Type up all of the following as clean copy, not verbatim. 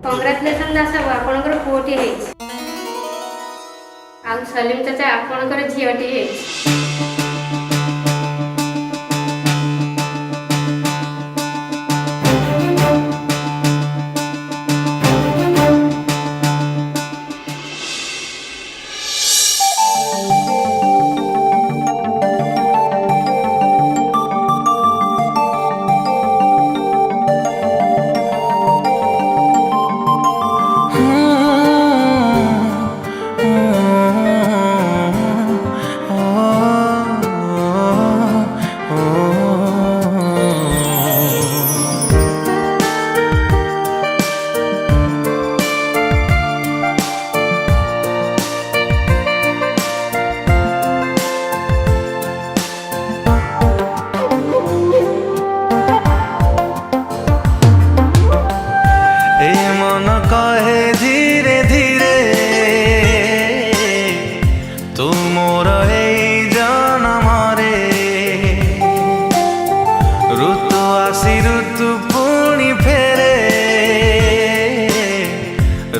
कंग्राचुलेसन दास बाबू आपणकर पुओटी है आ सलीम चाचा आपणकर झीटी है।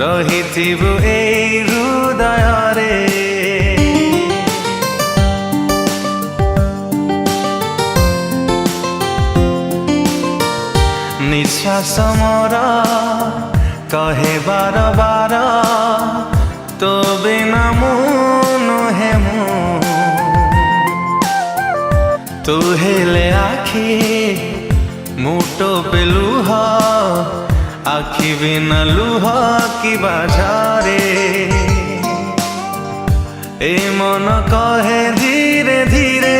रहिथिबु एई हृदयरे निश्वास मोर कहे बार बार तो बिना मु नुहे मु तू हेले आखी मुटो पे लुह आखि बिना लुह की बाजारे ए मन कहे धीरे धीरे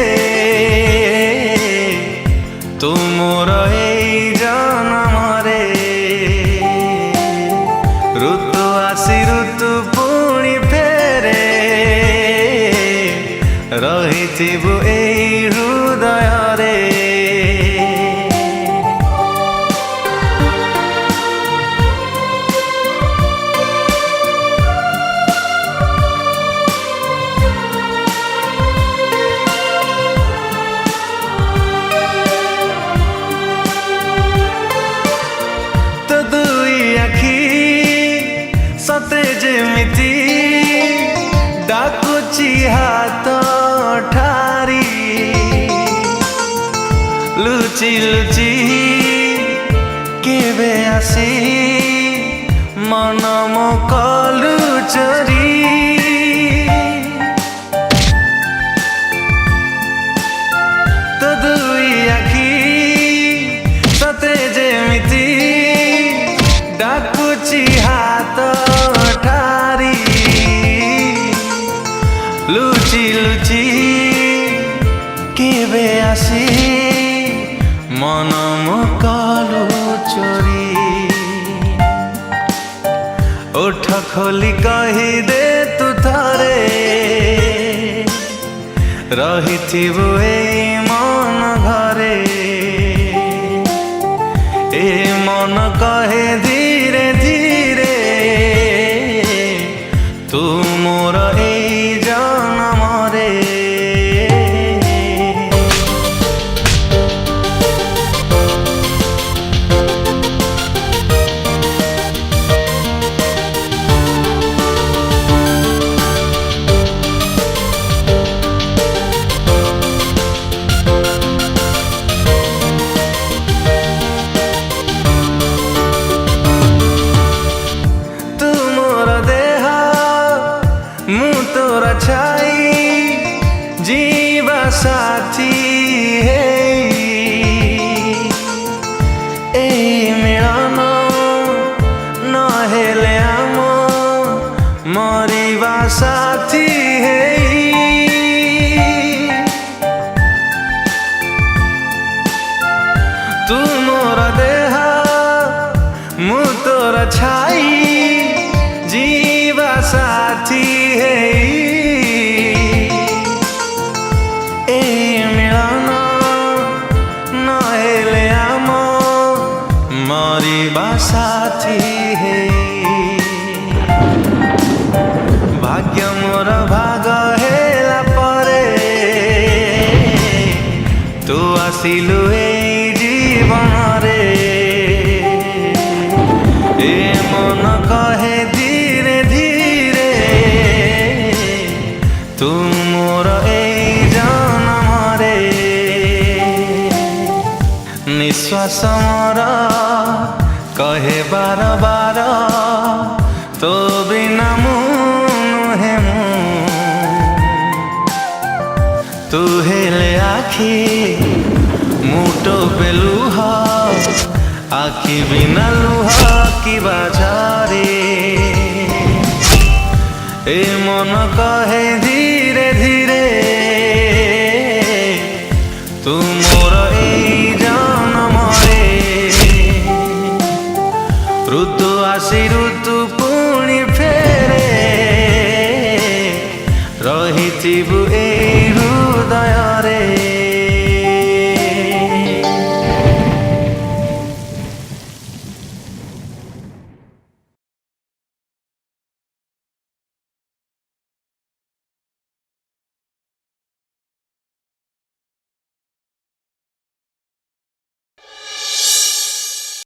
तू मोर एई जनमरे ऋतु आसी ऋतु पुणी फेरे रहिथिबु एई हृदयरे सते जेमिति डाकुची हाथ ठारी लुची लुची केबे आसी मन मो कलु चोरी तो दुई आखी सते जेमिति डाकुची हाथ लुची लुची केबे आसी मन मो कलु चोरी ओठ खोली कही दे तू थरे रहिथिबु एई मन घरे ए मन कहे धीरे धीरे तू मोर एई जनमरे तू मोर देह मु तोरा छाई जीवा साथी है ए मिलन न हेले आम मरिबा साथी है तू मोर देह मु तोरा छाई जीवा साथी है ए मिलन न हेले आम मरिबा साथी समर कहे बार बार तो बिना मुहे तू हेले आखि मुटो पे लुह आखि बिना लुह कि बाजारे ए मन कहे धीरे धीरे